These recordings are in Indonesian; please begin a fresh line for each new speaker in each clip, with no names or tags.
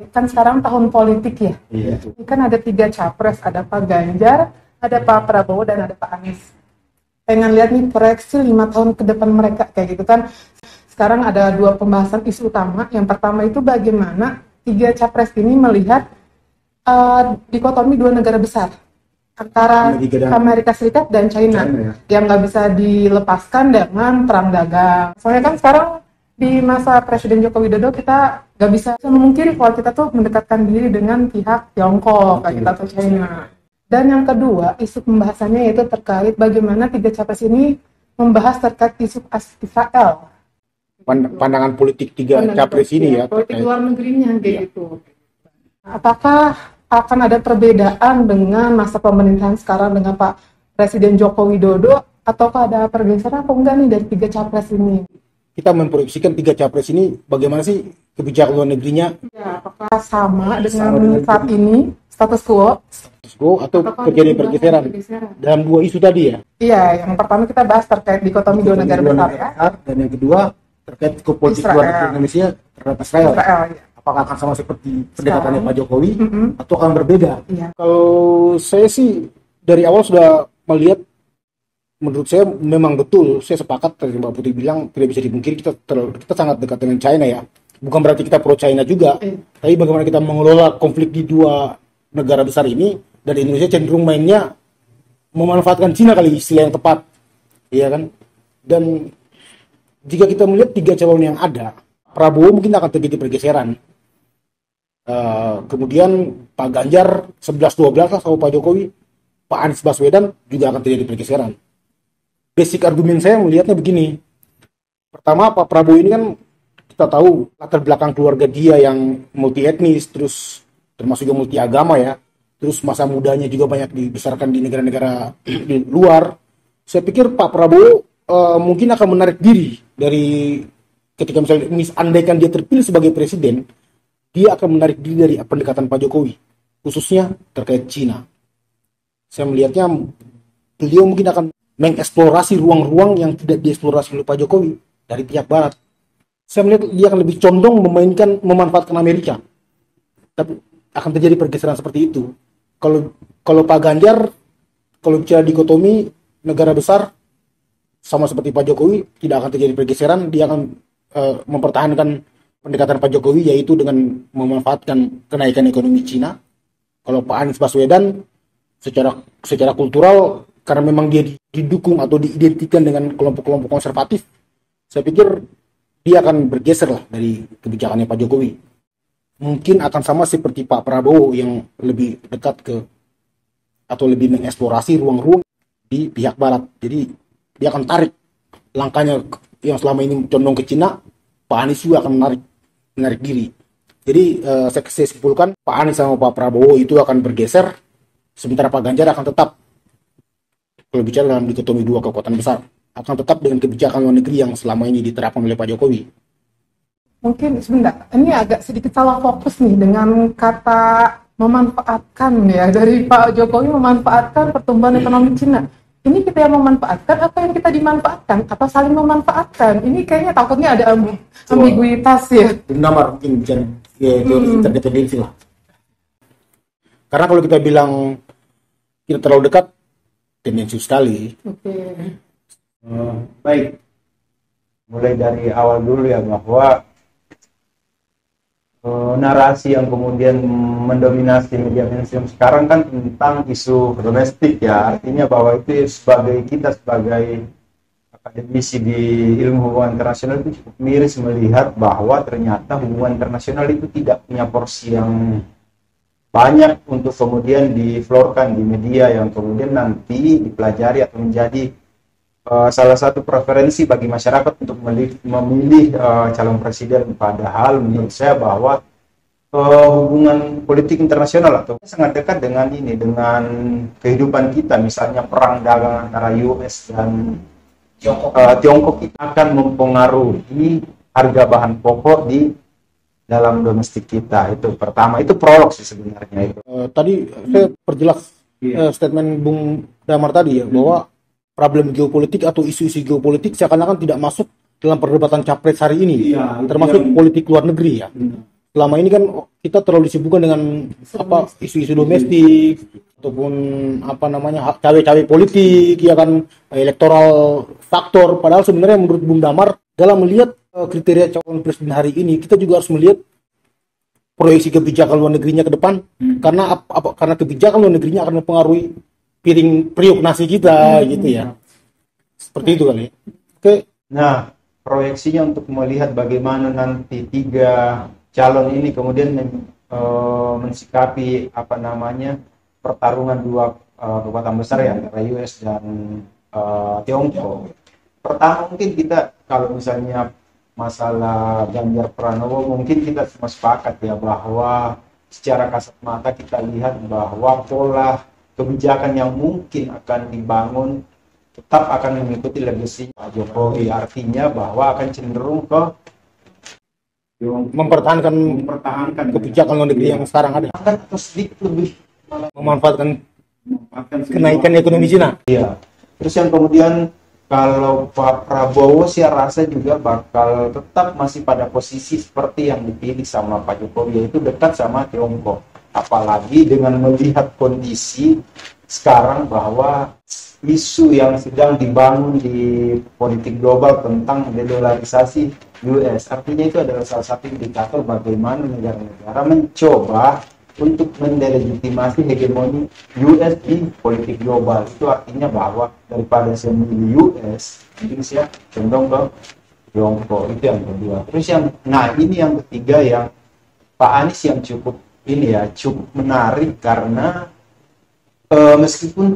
Kan sekarang tahun politik ya.
Iya.
Ini kan ada 3 capres, ada Pak Ganjar, ada Pak Prabowo, dan ada Pak Anies. Pengen lihat nih proyeksi 5 tahun ke depan mereka kayak gitu kan. Sekarang ada 2 pembahasan isu utama. Yang pertama itu bagaimana 3 capres ini melihat dikotomi 2 negara besar antara Amerika Serikat dan China yang nggak bisa dilepaskan dengan perang dagang. Soalnya kan sekarang di masa Presiden Joko Widodo kita nggak bisa memungkiri kalau kita tuh mendekatkan diri dengan pihak Tiongkok, kayak kita atau China. Dan yang kedua, isu pembahasannya yaitu terkait bagaimana 3 capres ini membahas terkait isu Israel.
Pandangan politik 3 capres ini ya.
Politik luar negerinya kayak gitu. Apakah akan ada perbedaan dengan masa pemerintahan sekarang dengan Pak Presiden Joko Widodo, ataukah ada pergeseran atau enggak nih dari 3 capres ini?
Kita memproyeksikan 3 capres ini bagaimana sih kebijakan luar negerinya?
Ya, apakah sama dengan saat ini status quo
atau terjadi pergeseran dalam 2 isu tadi ya?
Iya, yang pertama kita bahas terkait dikotomi 2 negara besar ya.
Dan yang kedua terkait politik luar negeri Indonesia terhadap Israel.
Ya.
Apakah akan sama seperti pendekatannya Pak Jokowi atau akan berbeda?
Iya.
Kalau saya sih dari awal sudah melihat, menurut saya memang betul, saya sepakat tadi Mbak Putri bilang tidak bisa dipungkiri kita sangat dekat dengan China ya. Bukan berarti kita pro China juga, tapi bagaimana kita mengelola konflik di 2 negara besar ini, dan Indonesia cenderung mainnya memanfaatkan China kali istilah yang tepat, iya kan? Dan jika kita melihat 3 calon yang ada, Prabowo mungkin akan terjadi pergeseran. Kemudian Pak Ganjar 11-12 lah sama Pak Jokowi, Pak Anies Baswedan juga akan terjadi pergeseran. Basic argumen saya melihatnya begini. Pertama, Pak Prabowo ini kan kita tahu latar belakang keluarga dia yang multi etnis, terus termasuk juga multi agama ya. Terus masa mudanya juga banyak dibesarkan di negara-negara di luar. Saya pikir Pak Prabowo mungkin akan menarik diri dari ketika misalnya andaikan dia terpilih sebagai presiden, dia akan menarik diri dari pendekatan Pak Jokowi, khususnya terkait Cina. Saya melihatnya beliau mungkin akan mengeksplorasi ruang-ruang yang tidak dieksplorasi oleh Pak Jokowi dari pihak Barat. Saya melihat dia akan lebih condong memanfaatkan Amerika. Tapi akan terjadi pergeseran seperti itu. Kalau Pak Ganjar, kalau bicara dikotomi negara besar, sama seperti Pak Jokowi, tidak akan terjadi pergeseran. Dia akan mempertahankan pendekatan Pak Jokowi, yaitu dengan memanfaatkan kenaikan ekonomi Cina. Kalau Pak Anies Baswedan secara kultural, karena memang dia didukung atau diidentikan dengan kelompok-kelompok konservatif, saya pikir dia akan bergeser lah dari kebijakannya Pak Jokowi. Mungkin akan sama seperti Pak Prabowo yang lebih dekat ke atau lebih mengeksplorasi ruang-ruang di pihak Barat. Jadi dia akan tarik langkahnya yang selama ini condong ke Cina. Pak Anies juga akan menarik diri. Jadi saya simpulkan Pak Anies sama Pak Prabowo itu akan bergeser, sementara Pak Ganjar akan tetap, kalau bicara dalam dikotomi 2 kekuatan besar, akan tetap dengan kebijakan luar negeri yang selama ini diterapkan oleh Pak Jokowi.
Mungkin sebentar, ini agak sedikit salah fokus nih dengan kata memanfaatkan ya, dari Pak Jokowi memanfaatkan pertumbuhan ekonomi Cina. Ini kita yang memanfaatkan, apa yang kita dimanfaatkan, atau saling memanfaatkan? Ini kayaknya takutnya ada ambiguitas ya.
Benar, mungkin bicara interdependensi lah. Karena kalau kita bilang kita terlalu dekat, tendensi sekali.
Baik, mulai dari awal dulu ya, bahwa narasi yang kemudian mendominasi media mainstream sekarang kan tentang isu domestik ya, artinya bahwa itu sebagai akademisi di ilmu hubungan internasional itu cukup miris melihat bahwa ternyata hubungan internasional itu tidak punya porsi yang banyak untuk kemudian diflorkan di media yang kemudian nanti dipelajari atau menjadi salah satu preferensi bagi masyarakat untuk memilih calon presiden. Padahal menurut saya bahwa hubungan politik internasional atau sangat dekat dengan kehidupan kita, misalnya perang dagang antara US dan Tiongkok itu akan mempengaruhi harga bahan pokok di dalam domestik kita. Itu pertama, itu prolog sih sebenarnya itu.
Tadi saya perjelas statement Bung Damar tadi ya, bahwa problem geopolitik atau isu-isu geopolitik seakan-akan tidak masuk dalam perdebatan capres hari ini, termasuk politik luar negeri ya. selama ini kan kita terlalu disibukkan dengan isu-isu domestik ataupun cawe-cawe politik ya kan, elektoral faktor. Padahal sebenarnya menurut Bung Damar dalam melihat kriteria calon presiden hari ini, kita juga harus melihat proyeksi kebijakan luar negerinya ke depan, karena kebijakan luar negerinya akan mempengaruhi periuk nasi kita gitu ya. Seperti itu kali. Oke.
Nah, proyeksinya untuk melihat bagaimana nanti tiga calon ini kemudian mensikapi pertarungan dua kekuatan besar ya, antara US dan Tiongkok. Pertama mungkin kita kalau misalnya masalah Ganjar Pranowo, mungkin kita semua sepakat ya bahwa secara kasat mata kita lihat bahwa pola kebijakan yang mungkin akan dibangun tetap akan mengikuti legasi Pak Jokowi, artinya bahwa akan cenderung ke
mempertahankan kebijakan luar negeri yang sekarang ada,
akan sedikit lebih
memanfaatkan kenaikan ekonomi Cina.
Iya. Terus yang kemudian kalau Pak Prabowo saya rasa juga bakal tetap masih pada posisi seperti yang dipilih sama Pak Jokowi, yaitu dekat sama Tiongkok. Apalagi dengan melihat kondisi sekarang bahwa isu yang sedang dibangun di politik global tentang dedolarisasi US, artinya itu adalah salah satu indikator bagaimana negara-negara mencoba untuk mendelegitimasi hegemoni US di politik global. Itu artinya bahwa daripada saya memilih US, Indonesia cenderung ke Tiongkok. Itu yang kedua. Terus ini yang ketiga yang Pak Anies yang cukup menarik, karena meskipun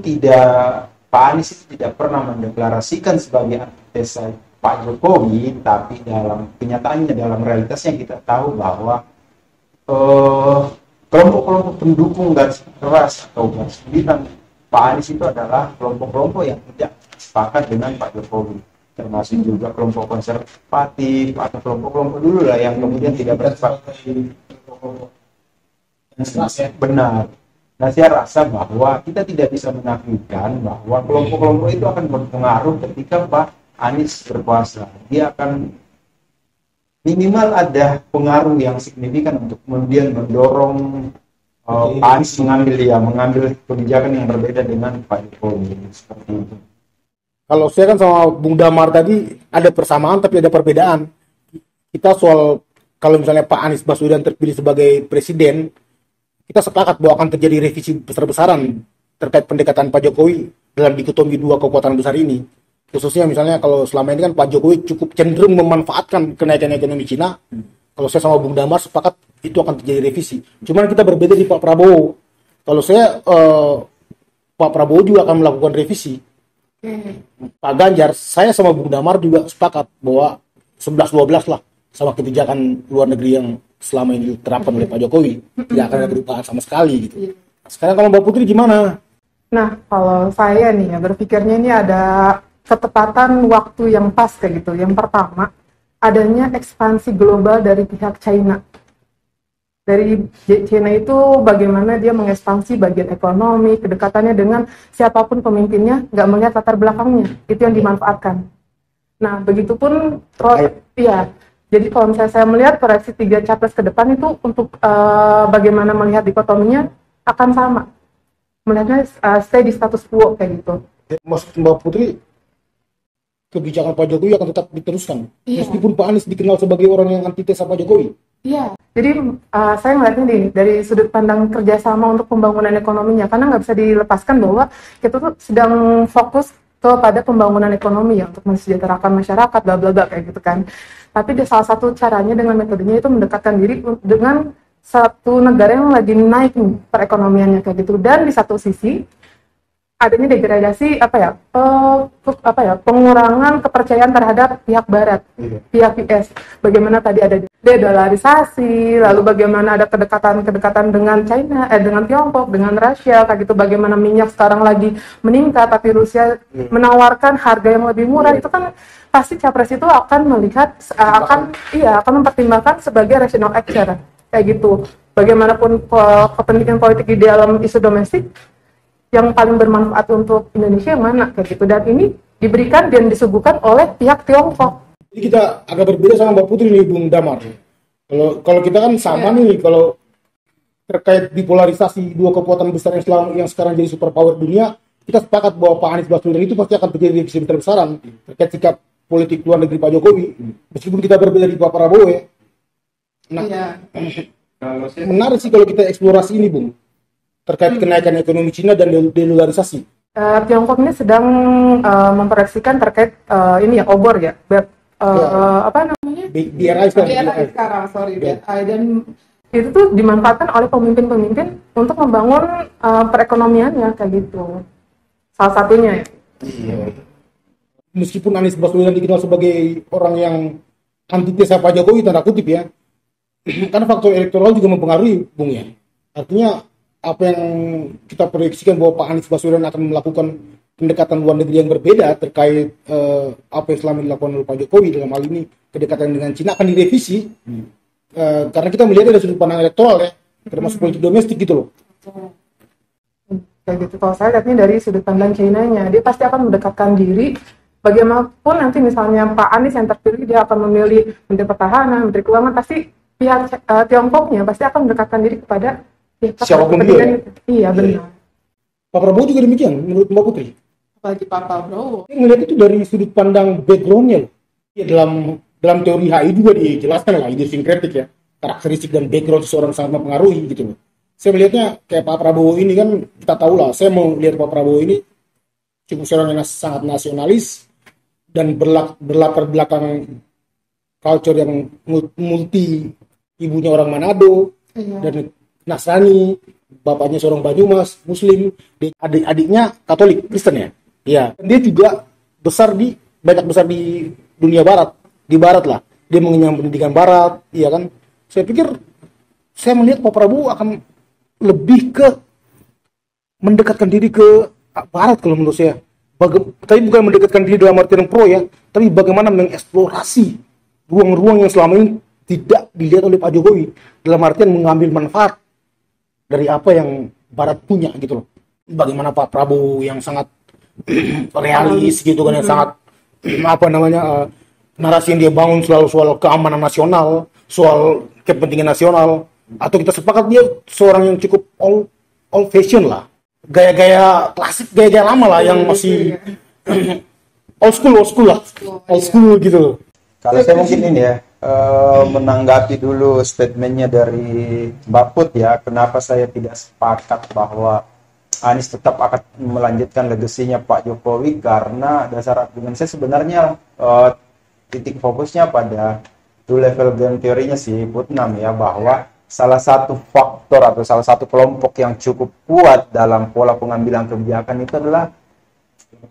Pak Anies itu tidak pernah mendeklarasikan sebagai antitesa Pak Jokowi, tapi dalam kenyataannya, dalam realitasnya kita tahu bahwa kelompok-kelompok pendukung garis keras atau garis pimpinan Pak Anies itu adalah kelompok-kelompok yang tidak sepakat dengan Pak Jokowi, termasuk juga kelompok konservatif atau kelompok-kelompok dulu lah yang kemudian tidak bersepakat. Benar. Nah, saya rasa bahwa kita tidak bisa menafikan bahwa kelompok-kelompok itu akan berpengaruh ketika Pak Anies berkuasa. Dia akan minimal ada pengaruh yang signifikan untuk kemudian mendorong Pak Anies mengambil kebijakan yang berbeda dengan Pak Jokowi, seperti itu.
Kalau saya kan sama Bung Damar tadi ada persamaan tapi ada perbedaan. Kita soal kalau misalnya Pak Anies Baswedan terpilih sebagai presiden, kita sepakat bahwa akan terjadi revisi besar-besaran terkait pendekatan Pak Jokowi dalam dikotomi dua kekuatan besar ini. Khususnya misalnya kalau selama ini kan Pak Jokowi cukup cenderung memanfaatkan kenaikan ekonomi Cina. Kalau saya sama Bung Damar sepakat itu akan terjadi revisi. Cuman kita berbeda di Pak Prabowo. Kalau saya Pak Prabowo juga akan melakukan revisi. Pak Ganjar, saya sama Bung Damar juga sepakat bahwa 11-12 lah sama kebijakan luar negeri yang selama ini diterapkan oleh Pak Jokowi. Tidak akan ada perubahan sama sekali gitu. Sekarang kalau Mbak Putri gimana?
Nah, kalau saya nih ya berpikirnya ini ada ketepatan waktu yang pas kayak gitu. Yang pertama, adanya ekspansi global dari pihak China. Dari China itu bagaimana dia mengekspansi bagian ekonomi, kedekatannya dengan siapapun pemimpinnya, nggak melihat latar belakangnya. Itu yang dimanfaatkan. Nah, begitupun ya. Jadi kalau misalnya saya melihat proyeksi 3 capres ke depan itu untuk bagaimana melihat dikotominya akan sama. Melihatnya stay di status quo kayak gitu.
Maksud Mbak Putri, kebijakan Pak Jokowi akan tetap diteruskan, meskipun Pak Anies dikenal sebagai orang yang antitesa Pak Jokowi. Iya.
Jadi saya melihatnya dari sudut pandang kerjasama untuk pembangunan ekonominya, karena nggak bisa dilepaskan bahwa kita tuh sedang fokus kepada pembangunan ekonomi ya, untuk mensejahterakan masyarakat, bla bla bla kayak gitu kan. Tapi salah satu caranya dengan metodenya itu mendekatkan diri dengan satu negara yang lagi naik nih perekonomiannya kayak gitu, dan di satu sisi adanya degradasi pengurangan kepercayaan terhadap pihak Barat, pihak US. Bagaimana tadi ada dedolarisasi, lalu bagaimana ada kedekatan dengan China, dengan Tiongkok, dengan Rusia kayak gitu. Bagaimana minyak sekarang lagi meningkat, tapi Rusia menawarkan harga yang lebih murah. Itu kan pasti capres itu akan melihat, akan mempertimbangkan sebagai rational actor kayak gitu. Bagaimanapun kepentingan politik di dalam isu domestik, yang paling bermanfaat untuk Indonesia yang mana kayak gitu, dan ini diberikan dan disuguhkan oleh pihak Tiongkok.
Jadi kita agak berbeda sama Mbak Putri nih, Bung Damar. Kalau kita kan sama nih, kalau terkait bipolarisasi dua kekuatan besar yang sekarang jadi superpower dunia, kita sepakat bahwa Pak Anies Baswedan itu pasti akan terjadi divisi besar-besaran terkait sikap politik luar negeri Pak Jokowi. Meskipun kita berbeda di Pak Prabowo ya. Nah, menarik sih kalau kita eksplorasi ini, Bung, terkait kenaikan ekonomi Cina dan delolarisasi.
Tiongkok ini sedang memproyeksikan terkait ini ya obor ya, apa namanya?
BRI
sekarang, BRI, dan itu tuh dimanfaatkan oleh pemimpin-pemimpin untuk membangun perekonomiannya kayak gitu. Salah satunya ya.
Iya. Meskipun Anies Baswedan dikenal sebagai orang yang antitesa Pak Jokowi tanda kutip ya, karena faktor elektoral juga mempengaruhi, Bung ya. Artinya apa yang kita proyeksikan bahwa Pak Anies Baswedan akan melakukan pendekatan luar negeri yang berbeda terkait apa yang selama dilakukan oleh Pak Jokowi dalam hal ini kedekatan dengan Cina akan direvisi. Karena kita melihat dari sudut pandang elektoral ya, termasuk politik domestik gitu loh.
Kayak gitu. Kalau saya lihatnya dari sudut pandang Cina-nya, dia pasti akan mendekatkan diri. Bagaimanapun nanti misalnya Pak Anies yang terpilih, dia akan memilih Menteri Pertahanan, Menteri Keuangan, pasti pihak Tiongkoknya pasti akan mendekatkan diri kepada
siapapun dia.
Iya benar.
Pak Prabowo juga demikian menurut Mbak Putri.
Apalagi Pak Prabowo.
Saya melihat itu dari sudut pandang background-nya loh. Ya, dalam teori HI juga dijelaskan lah idiosinkretik ya, karakteristik dan background seseorang sangat mempengaruhi gitu loh. Saya melihatnya kayak Pak Prabowo ini kan, kita tahu lah, saya mau lihat Pak Prabowo ini cukup seorang yang sangat nasionalis dan berlatar belakang culture yang multi, ibunya orang Manado dan Nasrani, bapaknya seorang Banyumas, Muslim, adik-adiknya Katolik, Kristen ya. Iya. Dia juga banyak besar di dunia Barat, di Barat lah. Dia mengenyam pendidikan Barat, iya kan. Saya melihat Pak Prabowo akan lebih ke mendekatkan diri ke Barat kalau menurut saya. Tapi bukan mendekatkan diri dalam artian pro ya, tapi bagaimana mengeksplorasi ruang-ruang yang selama ini tidak dilihat oleh Pak Jokowi, dalam artian mengambil manfaat dari apa yang Barat punya gitu loh. Bagaimana Pak Prabowo yang sangat realis gitu kan, yang sangat narasi yang dia bangun selalu soal keamanan nasional, soal kepentingan nasional, atau kita sepakat dia seorang yang cukup old fashion lah, gaya-gaya klasik, gaya-gaya lama lah yang masih old school gitu.
Kalau saya mungkin ini ya, menanggapi dulu statementnya dari Mbak Put ya, kenapa saya tidak sepakat bahwa Anies tetap akan melanjutkan legasinya Pak Jokowi, karena dasar argumen saya sebenarnya titik fokusnya pada two level game teorinya si Putnam ya, bahwa salah satu faktor atau salah satu kelompok yang cukup kuat dalam pola pengambilan kebijakan itu adalah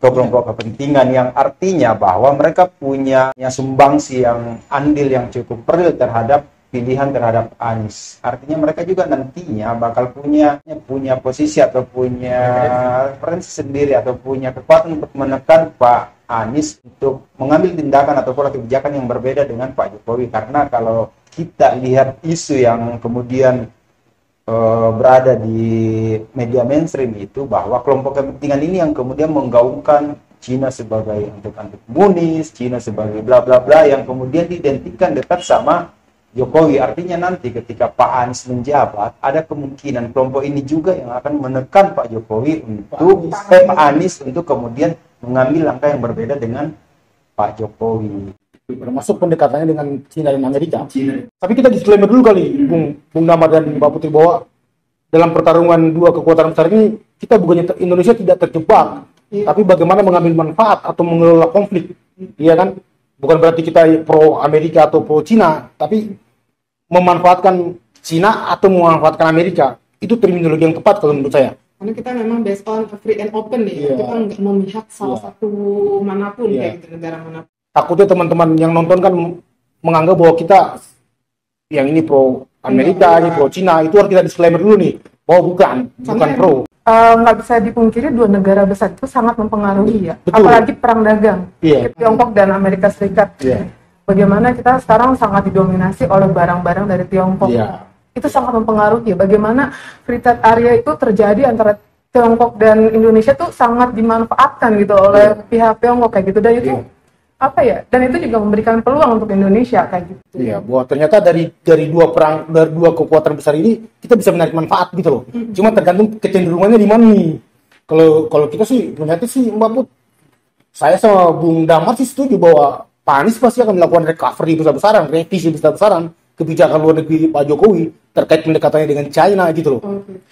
kelompok kepentingan, yang artinya bahwa mereka punya sumbangsi yang andil yang cukup real terhadap pilihan terhadap Anies. Artinya mereka juga nantinya bakal punya posisi atau punya preferensi sendiri atau punya kekuatan untuk menekan Pak Anies untuk mengambil tindakan atau pola kebijakan yang berbeda dengan Pak Jokowi. Karena kalau kita lihat isu yang kemudian berada di media mainstream itu, bahwa kelompok kepentingan ini yang kemudian menggaungkan Cina sebagai anti-komunis, Cina sebagai bla bla bla, yang kemudian diidentikan dekat sama Jokowi. Artinya nanti ketika Pak Anies menjabat, ada kemungkinan kelompok ini juga yang akan menekan Pak Jokowi untuk Pak Anies untuk kemudian mengambil langkah yang berbeda dengan Pak Jokowi.
Termasuk pendekatannya dengan Cina dan Amerika. Tapi kita disclaimer dulu kali, Bung Damar dan Mbak Putri, bahwa dalam pertarungan dua kekuatan besar ini, kita bukannya Indonesia tidak terjebak, tapi bagaimana mengambil manfaat atau mengelola konflik, iya kan? Bukan berarti kita pro Amerika atau pro Cina, tapi memanfaatkan Cina atau memanfaatkan Amerika. Itu terminologi yang tepat kalau menurut saya.
Karena kita memang based on free and open nih, kita nggak memihak salah satu manapun kayak gitu, negara manapun.
Takutnya teman-teman yang nonton kan menganggap bahwa kita yang ini pro Amerika, ini pro Cina. Itu harus kita disclaimer dulu nih, bahwa bukan pro. Nggak
bisa dipungkiri dua negara besar itu sangat mempengaruhi ya.
Betul.
Apalagi perang dagang, Tiongkok dan Amerika Serikat. Bagaimana kita sekarang sangat didominasi oleh barang-barang dari Tiongkok. Itu sangat mempengaruhi. Bagaimana free trade area itu terjadi antara Tiongkok dan Indonesia tuh sangat dimanfaatkan gitu oleh pihak Tiongkok kayak gitu. Dan itu apa ya, dan itu juga memberikan peluang untuk Indonesia kayak gitu.
Iya, bahwa ternyata dari dua kekuatan besar ini kita bisa menarik manfaat gitu loh. Cuma tergantung kecenderungannya di mana nih. Kalau kita sih melihatnya sih Mbak Put, saya sama Bung Damar sih setuju bahwa Pak Anies pasti akan melakukan recovery besar-besaran, revisi besar-besaran kebijakan luar negeri Pak Jokowi terkait pendekatannya dengan China gitu loh.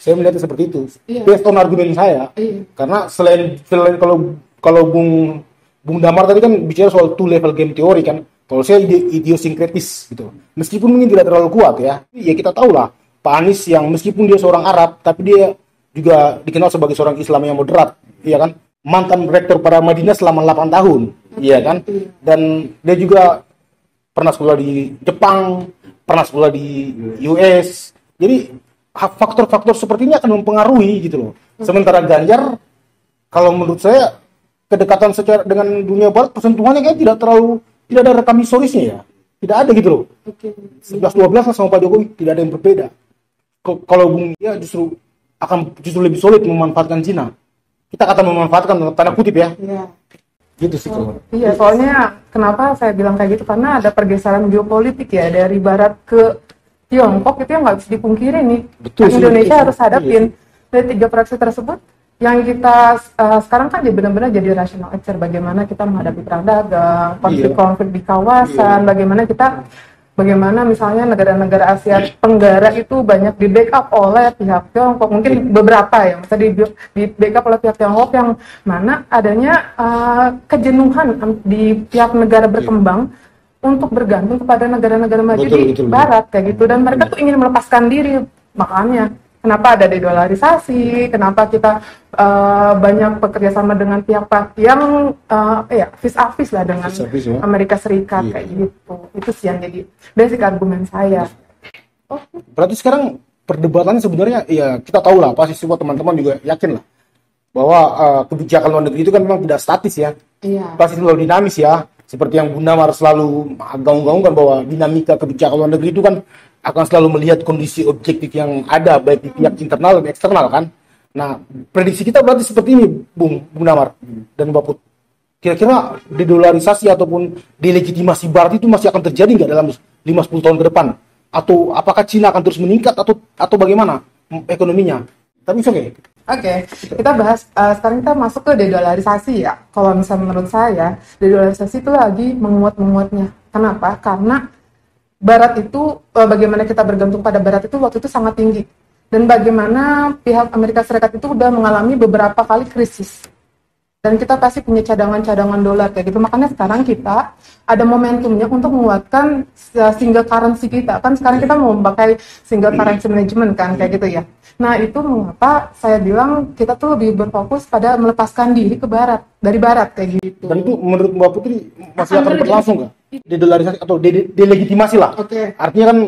Saya melihatnya seperti itu.
Iya.
Based on argumen saya.
Iya.
Karena selain kalau Bung Damar tadi kan bicara soal two level game teori kan. Kalau saya idiosinkretis gitu. Meskipun mungkin tidak terlalu kuat ya. Ya kita tahu lah Pak Anies yang meskipun dia seorang Arab tapi dia juga dikenal sebagai seorang Islam yang moderat, iya kan? Mantan rektor pada Madinah selama 8 tahun, iya kan? Dan dia juga pernah sekolah di Jepang, pernah sekolah di US. Jadi faktor-faktor seperti ini akan mempengaruhi gitu loh. Sementara Ganjar, kalau menurut saya kedekatan secara dengan dunia barat persentuhannya kayak tidak ada rekam historisnya ya. Tidak ada gitu loh. 11-12 sama Pak Jokowi tidak ada yang berbeda. Kalau Bung dia justru lebih solid memanfaatkan Cina. Kita akan memanfaatkan tanda kutip ya.
Iya.
Gitu sih.
Iya, soalnya kenapa saya bilang kayak gitu, karena ada pergeseran geopolitik ya dari barat ke Tiongkok, itu yang nggak bisa dipungkiri nih.
Betul sih,
Indonesia
betul sih.
harus hadapin. Dari 3 proyeksi tersebut yang kita sekarang kan benar-benar jadi rational actor, bagaimana kita menghadapi perang dagang, konflik-konflik di kawasan, bagaimana misalnya negara-negara Asia Tenggara itu banyak di backup oleh pihak Tiongkok, mungkin beberapa ya, misalnya di backup oleh pihak Tiongkok yang mana adanya kejenuhan di pihak negara berkembang untuk bergantung kepada negara-negara maju di Barat kayak gitu, dan mereka tuh ingin melepaskan diri. Makanya kenapa ada dedolarisasi, kenapa kita banyak bekerja sama dengan pihak-pihak yang vis-a-vis lah dengan Amerika Serikat kayak gitu. Itu sih yang jadi basic argumen saya.
Berarti sekarang perdebatannya sebenarnya ya kita tahu lah, pasti semua teman-teman juga yakin lah bahwa kebijakan luar negeri itu kan memang tidak statis ya.
Iya.
Pasti selalu dinamis ya. Seperti yang Bunda Mar selalu gaung-gaungkan bahwa dinamika kebijakan luar negeri itu kan akan selalu melihat kondisi objektif yang ada baik di pihak internal dan eksternal kan. Nah, prediksi kita berarti seperti ini, Bung Damar dan Mbak Put. Kira-kira dedolarisasi ataupun delegitimasi Barat itu masih akan terjadi nggak dalam 5-10 tahun ke depan? Atau apakah Cina akan terus meningkat atau bagaimana ekonominya? Tapi
Oke, kita bahas sekarang kita masuk ke dedolarisasi ya. Kalau misalnya menurut saya, dedolarisasi itu lagi menguat-menguatnya. Kenapa? Karena Barat itu, bagaimana kita bergantung pada Barat itu waktu itu sangat tinggi. Dan bagaimana pihak Amerika Serikat itu udah mengalami beberapa kali krisis. Dan kita pasti punya cadangan-cadangan dolar kayak gitu. Makanya sekarang kita ada momentumnya untuk menguatkan single currency kita. Kan sekarang kita mau memakai single currency management kan kayak gitu ya. Nah itu mengapa saya bilang kita tuh lebih berfokus pada melepaskan diri ke Barat, dari Barat kayak gitu.
Dan itu menurut Mbak Putri masih akan berlangsung nggak? Dedolarisasi atau delegitimasi lah.
Oke.
Artinya kan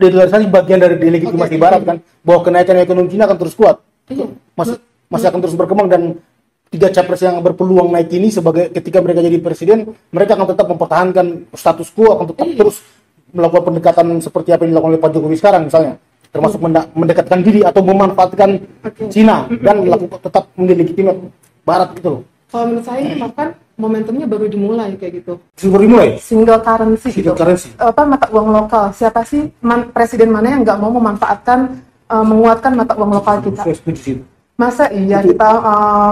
dedolarisasi bagian dari delegitimasi Barat kan, bahwa kenaikan ekonomi Cina akan terus kuat.
Iya.
Masih akan terus berkembang, dan 3 capres yang berpeluang naik ini sebagai ketika mereka jadi presiden, mereka akan tetap mempertahankan status quo, akan tetap terus melakukan pendekatan seperti apa yang dilakukan oleh Pak Jokowi sekarang misalnya, termasuk mendekatkan diri atau memanfaatkan Cina dan tetap mendelegitimasi Barat gitu loh.
Kalau menurut saya ini bahkan momentumnya baru dimulai kayak gitu.
Baru dimulai?
Single currency
Single
gitu.
currency.
Mata uang lokal. Siapa sih presiden mana yang nggak mau memanfaatkan menguatkan mata uang lokal kita?
Saya setuju sih.
Masa iya kita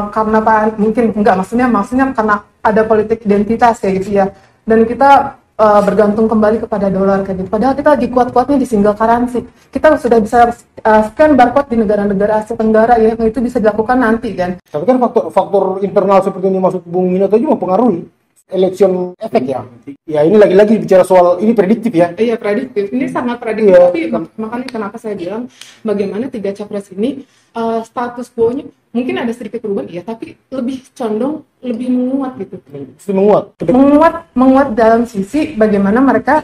karena mungkin enggak, maksudnya karena ada politik identitas kayak gitu ya, dan kita bergantung kembali kepada dolar kayak gitu. Padahal kita lagi kuat-kuatnya di single currency. Kita sudah bisa scan barcode di negara-negara Asia Tenggara ya, yang itu bisa dilakukan nanti kan.
Tapi kan faktor internal seperti yang dimaksud Bung Minato juga mempengaruhi election efek ya. Ya ini lagi-lagi bicara soal ini prediktif ya.
Iya prediktif, ini sangat prediktif. Tapi makanya kenapa saya bilang bagaimana 3 capres ini status quo-nya mungkin ada sedikit perubahan ya, tapi lebih condong lebih menguat gitu. Menguat dalam sisi bagaimana mereka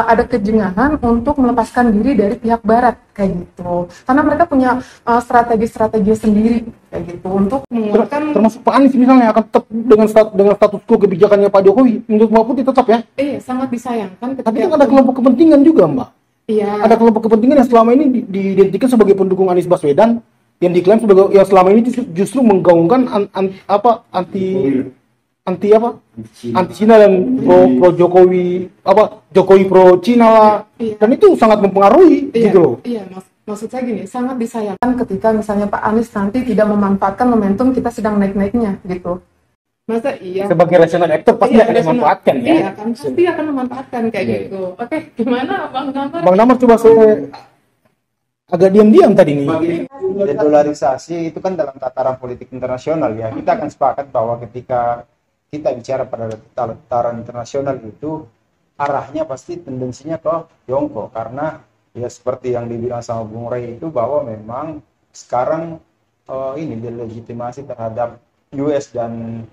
ada kejengahan untuk melepaskan diri dari pihak Barat kayak gitu. Karena mereka punya strategi-strategi sendiri kayak gitu untuk menguatkan.
Termasuk Pak Anies misalnya akan tetap dengan status quo kebijakannya Pak Jokowi, menurut Mbak Putri tetap ya?
Sangat disayangkan.
Tapi kan ada kelompok kepentingan juga Mbak. Iya. Ada kelompok kepentingan yang selama ini diidentikan sebagai pendukung Anies Baswedan, yang diklaim sebagai yang selama ini justru menggaungkan anti apa? Anti Cina dan pro Jokowi Jokowi pro Cina lah.
Iya.
Dan itu sangat mempengaruhi gitu loh.
Iya, maksud saya gini, sangat disayangkan ketika misalnya Pak Anies nanti tidak memanfaatkan momentum kita sedang naik-naiknya gitu. Masa iya?
Sebagai rasional actor pasti akan memanfaatkan ya.
Iya kan, pasti akan memanfaatkan kayak gitu. Oke, gimana Bang Damar?
Bang Damar coba saya agak diam-diam tadi nih.
Dedolarisasi itu kan dalam tataran politik internasional ya. Kita akan sepakat bahwa ketika kita bicara pada tataran internasional itu arahnya pasti tendensinya ke Tiongkok, karena ya seperti yang dibilang sama Bung Rey itu bahwa memang sekarang ini delegitimasi terhadap US dan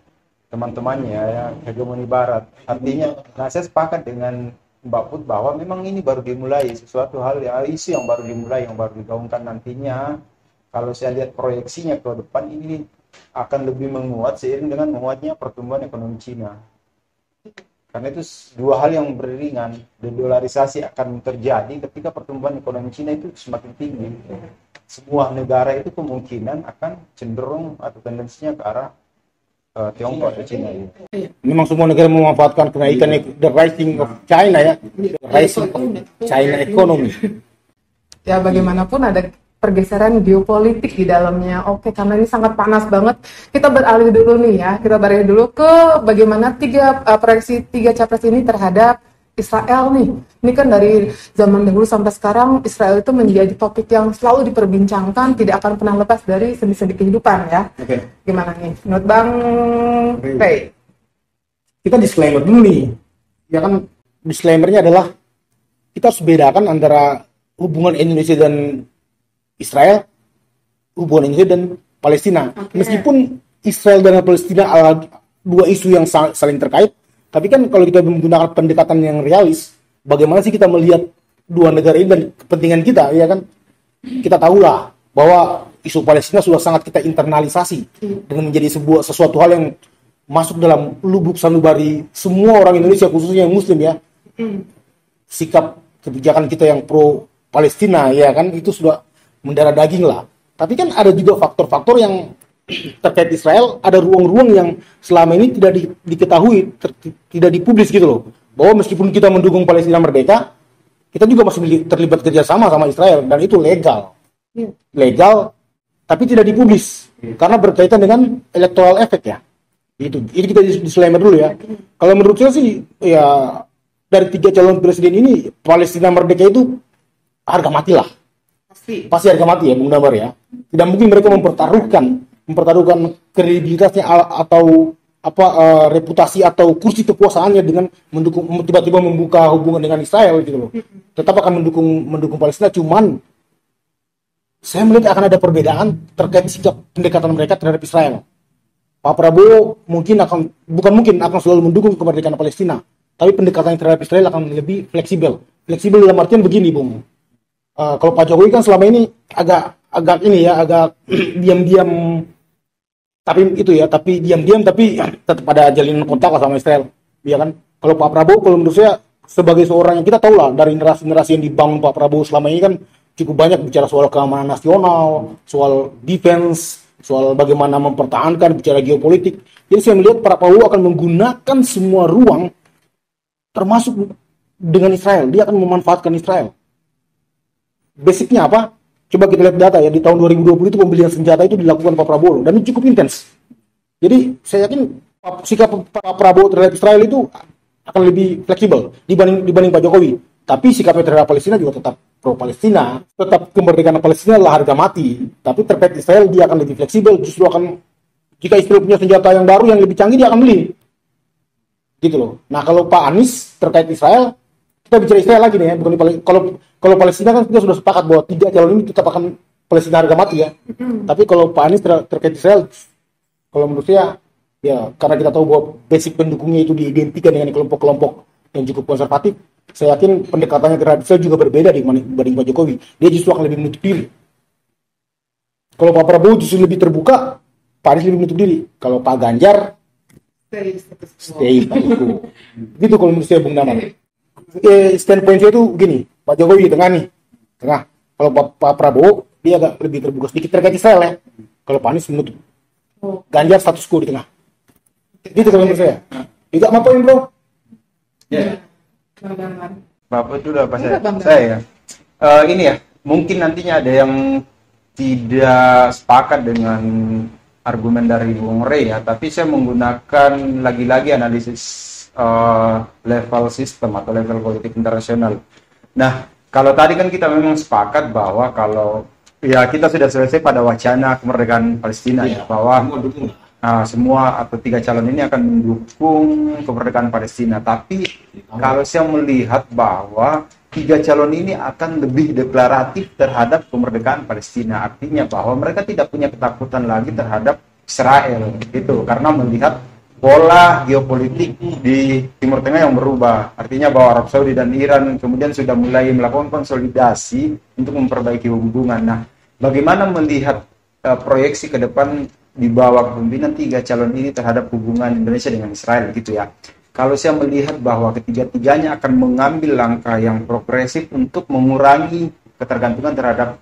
teman-temannya ya, hegemoni Barat. Artinya, nah saya sepakat dengan Mbak Put bahwa memang ini baru dimulai sesuatu hal ya, isu yang baru dimulai, yang baru digaungkan nantinya. Kalau saya lihat proyeksinya ke depan ini akan lebih menguat seiring dengan menguatnya pertumbuhan ekonomi Cina. Karena itu dua hal yang beriringan. Dedolarisasi akan terjadi ketika pertumbuhan ekonomi Cina itu semakin tinggi. Sebuah negara itu kemungkinan akan cenderung atau tendensinya ke arah Tiongkok atau Cina ya.
Memang semua negara memanfaatkan kenaikan the rising of China ya, the rising of China economy.
Ya bagaimanapun ada pergeseran geopolitik di dalamnya. Oke, karena ini sangat panas banget. Kita beralih dulu nih ya. Kita beralih dulu ke bagaimana proyeksi tiga capres ini terhadap Israel nih. Ini kan dari zaman dahulu sampai sekarang Israel itu menjadi topik yang selalu diperbincangkan, tidak akan pernah lepas dari sendi-sendi kehidupan ya.
Oke.
Gimana nih menurut Bang Rey?
Kita disclaimer dulu nih. Ya kan, disclaimernya adalah kita harus bedakan antara hubungan Indonesia dan Israel, hubungan Indonesia dan Palestina. Meskipun Israel dan Palestina adalah dua isu yang saling terkait, tapi kan kalau kita menggunakan pendekatan yang realis, bagaimana sih kita melihat dua negara ini dan kepentingan kita, ya kan? Kita tahulah bahwa isu Palestina sudah sangat kita internalisasi dengan menjadi sesuatu hal yang masuk dalam lubuk sanubari semua orang Indonesia, khususnya yang Muslim ya. Sikap kebijakan kita yang pro Palestina, ya kan, itu sudah mendarah daging lah. Tapi kan ada juga faktor-faktor yang terkait Israel, ada ruang-ruang yang selama ini tidak diketahui, tidak dipublis gitu loh. Bahwa meskipun kita mendukung Palestina merdeka, kita juga masih terlibat kerjasama sama Israel, dan itu legal. Legal, tapi tidak dipublis. Karena berkaitan dengan electoral effect ya. Itu kita disclaimer dulu ya. Kalau menurut saya sih, ya dari tiga calon presiden ini, Palestina merdeka itu harga mati lah. Pasti harga mati ya Bung Damar ya. Tidak mungkin mereka mempertaruhkan kredibilitasnya atau reputasi atau kursi kekuasaannya dengan tiba-tiba membuka hubungan dengan Israel gitu loh. Tetap akan mendukung Palestina, cuman saya melihat akan ada perbedaan terkait sikap pendekatan mereka terhadap Israel. Pak Prabowo akan selalu mendukung kemerdekaan Palestina, tapi pendekatannya terhadap Israel akan lebih fleksibel. Fleksibel dalam artian begini, Bung. Kalau Pak Jokowi kan selama ini agak diam-diam, tapi diam-diam tapi tetap ada jalinan kontak sama Israel, ya kan? Kalau Pak Prabowo, kalau menurut saya sebagai seorang yang kita tahu lah dari generasi yang dibangun Pak Prabowo selama ini kan cukup banyak bicara soal keamanan nasional, soal defense, soal bagaimana mempertahankan, bicara geopolitik. Jadi saya melihat Pak Prabowo akan menggunakan semua ruang, termasuk dengan Israel. Dia akan memanfaatkan Israel. Basicnya apa? Coba kita lihat data ya, di tahun 2020 itu pembelian senjata itu dilakukan Pak Prabowo dan itu cukup intens. Jadi saya yakin sikap Pak Prabowo terhadap Israel itu akan lebih fleksibel dibanding Pak Jokowi. Tapi sikapnya terhadap Palestina juga tetap pro Palestina, tetap kemerdekaan Palestina adalah harga mati. Tapi terkait Israel dia akan lebih fleksibel, justru akan jika Israel punya senjata yang baru yang lebih canggih dia akan beli. Gitu loh. Nah, kalau Pak Anies terkait Israel, kita bicara Israel lagi nih ya, bukan kalau Palestina kan kita sudah sepakat bahwa tiga calon ini tetap akan Palestina harga mati ya. Tapi kalau Pak Anies terkait Israel, kalau menurut saya ya karena kita tahu bahwa basic pendukungnya itu diidentikan dengan kelompok-kelompok yang cukup konservatif, saya yakin pendekatannya terhadap Israel juga berbeda dibanding Pak Jokowi. Dia justru akan lebih menutup diri. Kalau Pak Prabowo justru lebih terbuka, Pak Anies lebih menutup diri. Kalau Pak Ganjar stay itu. Gitu kalau menurut saya Bung Damar. Standpoint saya itu gini, Pak Jokowi di tengah nih, tengah. Kalau Pak Prabowo dia agak lebih terbuka sedikit terkait Israel ya. Kalau Pak Anies menutup. Ganjar status quo di tengah. Gitu kalau menurut saya. Juga apa poin bro?
Ya,
Bang Damar.
Bapak itu udah pas
Enggak, Bang.
saya ya. Ini ya, mungkin nantinya ada yang tidak sepakat dengan argumen dari Bung Rey ya, tapi saya menggunakan lagi-lagi analisis level sistem atau level politik internasional. Nah, kalau tadi kan kita memang sepakat bahwa kalau ya kita sudah selesai pada wacana kemerdekaan Palestina ya, bahwa semua atau 3 calon ini akan mendukung kemerdekaan Palestina. Tapi kalau saya melihat bahwa 3 calon ini akan lebih deklaratif terhadap kemerdekaan Palestina, artinya bahwa mereka tidak punya ketakutan lagi terhadap Israel, gitu, karena melihat pola geopolitik di Timur Tengah yang berubah. Artinya bahwa Arab Saudi dan Iran kemudian sudah mulai melakukan konsolidasi untuk memperbaiki hubungan. Nah, bagaimana melihat proyeksi ke depan di bawah kepemimpinan 3 calon ini terhadap hubungan Indonesia dengan Israel, gitu ya? Kalau saya melihat bahwa ketiga-tiganya akan mengambil langkah yang progresif untuk mengurangi ketergantungan terhadap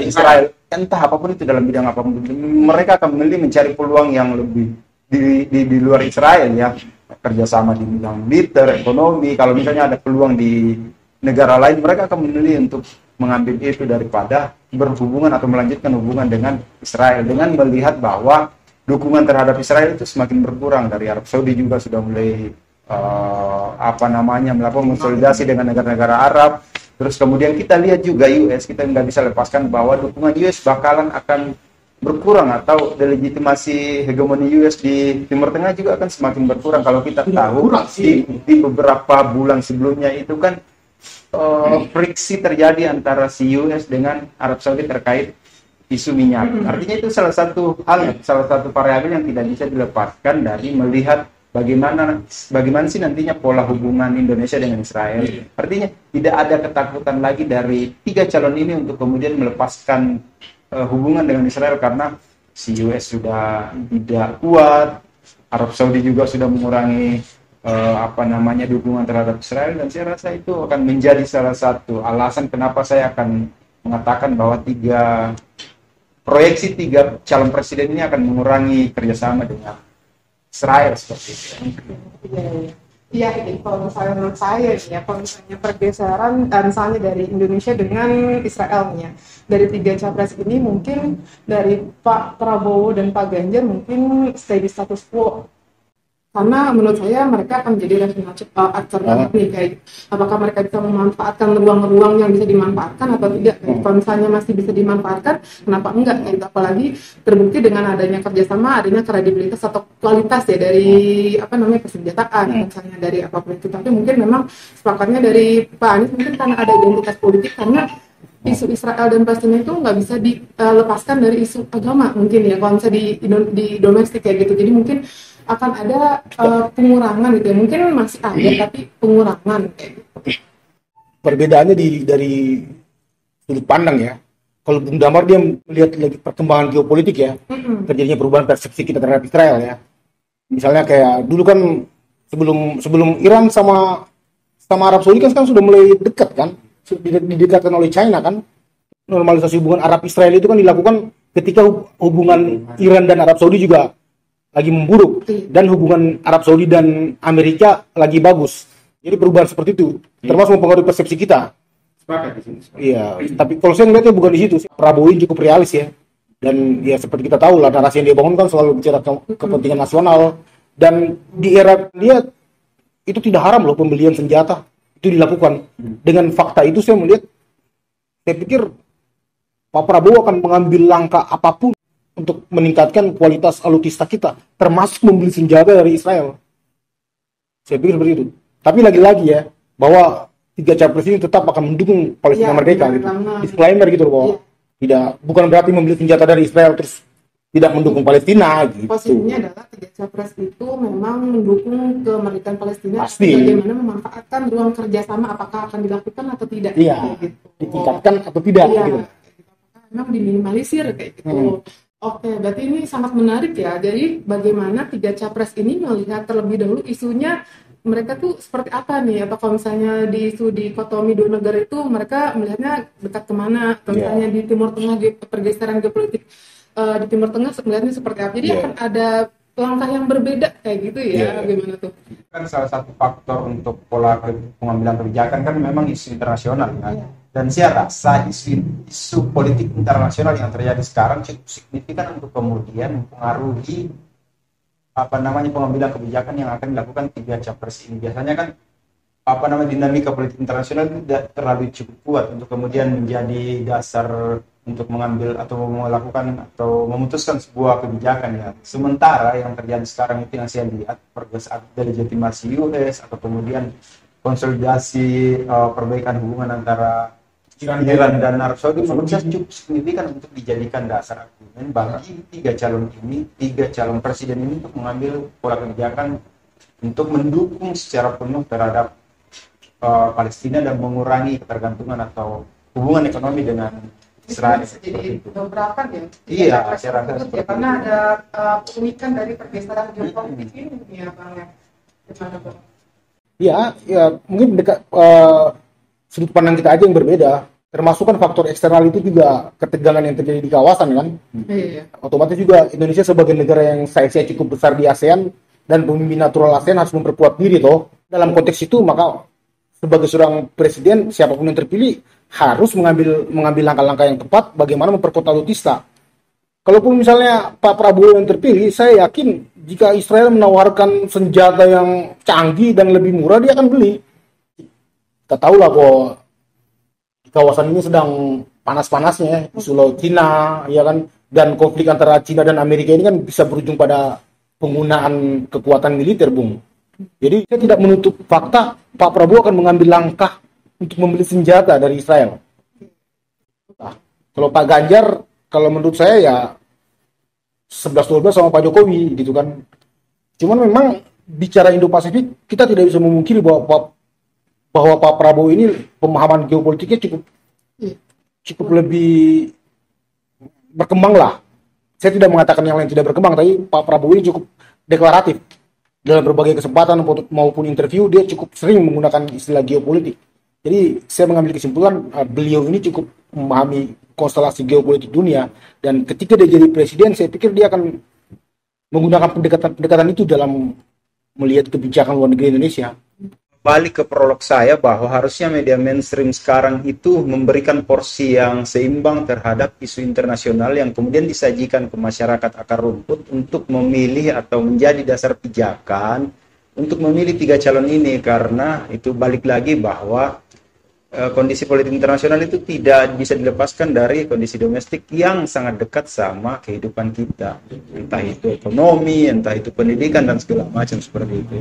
Israel, entah apapun itu dalam bidang apapun, mereka akan mencari peluang yang lebih di luar Israel ya, kerjasama di bidang militer, ekonomi. Kalau misalnya ada peluang di negara lain, mereka akan memilih untuk mengambil itu daripada berhubungan atau melanjutkan hubungan dengan Israel, dengan melihat bahwa dukungan terhadap Israel itu semakin berkurang. Dari Arab Saudi juga sudah mulai melakukan konsolidasi dengan negara-negara Arab. Terus kemudian kita lihat juga US, kita nggak bisa lepaskan bahwa dukungan US bakalan akan berkurang, atau delegitimasi hegemoni US di Timur Tengah juga akan semakin berkurang. Kalau kita tahu di beberapa bulan sebelumnya itu kan friksi terjadi antara si US dengan Arab Saudi terkait isu minyak. Artinya itu salah satu variabel yang tidak bisa dilepaskan dari melihat bagaimana sih nantinya pola hubungan Indonesia dengan Israel. Artinya tidak ada ketakutan lagi dari 3 calon ini untuk kemudian melepaskan hubungan dengan Israel, karena si US sudah tidak kuat, Arab Saudi juga sudah mengurangi dukungan terhadap Israel, dan saya rasa itu akan menjadi salah satu alasan kenapa saya akan mengatakan bahwa proyeksi 3 calon presiden ini akan mengurangi kerjasama dengan Israel seperti itu.
Iya, kalau misalnya menurut saya ya, kalau misalnya pergeseran misalnya dari Indonesia dengan Israel ya, dari 3 capres ini mungkin dari Pak Prabowo dan Pak Ganjar mungkin stay di status quo. Karena menurut saya mereka akan menjadi alternatif nih, kayak apakah mereka bisa memanfaatkan ruang-ruang yang bisa dimanfaatkan atau tidak. Kalau misalnya masih bisa dimanfaatkan, kenapa enggak? Gitu. Apalagi terbukti dengan adanya kerjasama, adanya kredibilitas atau kualitas ya dari persenjataan, misalnya dari apapun itu. Tapi mungkin memang sepakatnya dari Pak Anies mungkin karena ada identitas politik, karena isu Israel dan Palestina itu nggak bisa dilepaskan dari isu agama mungkin ya, kalau misalnya di domestik kayak gitu. Jadi mungkin akan ada pengurangan gitu ya, mungkin masih ada tapi pengurangan kayak gitu.
Perbedaannya dari sudut pandang ya. Kalau Bung Damar dia melihat lagi perkembangan geopolitik ya, terjadinya perubahan persepsi kita terhadap Israel ya. Misalnya kayak dulu kan sebelum Iran sama Arab Saudi kan sekarang sudah mulai dekat kan, didekatkan oleh China kan. Normalisasi hubungan Arab Israel itu kan dilakukan ketika hubungan Iran dan Arab Saudi juga lagi memburuk, dan hubungan Arab Saudi dan Amerika lagi bagus. Jadi perubahan seperti itu termasuk mempengaruhi persepsi kita. Iya, tapi kalau saya melihatnya bukan di situ. Prabowo ini cukup realis ya, dan ya seperti kita tahu lah, narasi yang dia bangun kan selalu bicara kepentingan nasional, dan di era dia itu tidak haram loh pembelian senjata itu dilakukan. Dengan fakta itu saya pikir Pak Prabowo akan mengambil langkah apapun untuk meningkatkan kualitas alutsista kita, termasuk membeli senjata dari Israel. Saya pikir seperti itu. Tapi lagi-lagi ya, bahwa 3 capres ini tetap akan mendukung Palestina merdeka gitu. Disclaimer gitu loh, bahwa bukan berarti membeli senjata dari Israel terus tidak mendukung Palestina gitu.
Posisinya adalah 3 capres itu memang mendukung kemerdekaan Palestina.
Pasti.
Bagaimana memanfaatkan ruang kerjasama, apakah akan dilakukan atau tidak?
Iya.
Gitu.
Ditingkatkan atau tidak gitu.
Memang diminimalisir kayak gitu. Oke, berarti ini sangat menarik ya. Jadi bagaimana 3 capres ini melihat terlebih dahulu isunya mereka tuh seperti apa nih? Apakah misalnya di isu dikotomi 2 negara itu mereka melihatnya dekat kemana? Atau misalnya di Timur Tengah pergeseran geopolitik di Timur Tengah melihatnya seperti apa? Jadi akan ada langkah yang berbeda kayak gitu ya.
Iya.
Gimana tuh?
Kan salah satu faktor untuk pola pengambilan kebijakan kan memang isu internasional kan.
Iya.
Dan saya rasa isu politik internasional yang terjadi sekarang cukup signifikan untuk kemudian mempengaruhi pengambilan kebijakan yang akan dilakukan tiga capres ini. Biasanya kan dinamika politik internasional itu tidak terlalu cukup kuat untuk kemudian menjadi dasar untuk mengambil atau melakukan atau memutuskan sebuah kebijakan ya. Sementara yang terjadi sekarang itu yang saya lihat delegitimasi US atau kemudian konsolidasi perbaikan hubungan antara Iran dan Arab Saudi menurut saya cukup signifikan untuk dijadikan dasar argumen bagi tiga calon presiden ini untuk mengambil pola kebijakan untuk mendukung secara penuh terhadap Palestina dan mengurangi ketergantungan atau hubungan ekonomi dengan Israel.
Jadi beberapa ya.
Iya, saya rasa
ya, karena ada pemikiran dari pergeseran geopolitik ini ya Bang ya. Gimana Bang?
Ya mungkin sudut pandang kita aja yang berbeda. Termasuk kan faktor eksternal itu juga ketegangan yang terjadi di kawasan kan.
Iya.
Otomatis juga Indonesia sebagai negara yang size-nya cukup besar di ASEAN dan pemimpin natural ASEAN harus memperkuat diri toh. Dalam konteks itu maka sebagai seorang presiden siapapun yang terpilih harus mengambil langkah-langkah yang tepat bagaimana memperkuat alutsista. Kalaupun misalnya Pak Prabowo yang terpilih, saya yakin jika Israel menawarkan senjata yang canggih dan lebih murah, dia akan beli. Kita tahu lah bahwa di kawasan ini sedang panas-panasnya isu Laut Cina, ya kan, dan konflik antara Cina dan Amerika ini kan bisa berujung pada penggunaan kekuatan militer, Bung. Jadi saya tidak menutup fakta Pak Prabowo akan mengambil langkah untuk membeli senjata dari Israel. Nah, kalau Pak Ganjar, kalau menurut saya ya 11-12 sama Pak Jokowi gitu kan. Cuman memang bicara Indo-Pasifik kita tidak bisa memungkiri bahwa Pak Prabowo ini pemahaman geopolitiknya cukup lebih berkembang lah. Saya tidak mengatakan yang lain tidak berkembang, tapi Pak Prabowo ini cukup deklaratif. Dalam berbagai kesempatan maupun interview dia cukup sering menggunakan istilah geopolitik. Jadi saya mengambil kesimpulan beliau ini cukup memahami konstelasi geopolitik dunia, dan ketika dia jadi presiden saya pikir dia akan menggunakan pendekatan itu dalam melihat kebijakan luar negeri Indonesia.
Balik ke prolog saya bahwa harusnya media mainstream sekarang itu memberikan porsi yang seimbang terhadap isu internasional yang kemudian disajikan ke masyarakat akar rumput untuk memilih atau menjadi dasar pijakan untuk memilih tiga calon ini, karena itu balik lagi bahwa kondisi politik internasional itu tidak bisa dilepaskan dari kondisi domestik yang sangat dekat sama kehidupan kita, entah itu ekonomi, entah itu pendidikan dan segala macam seperti itu.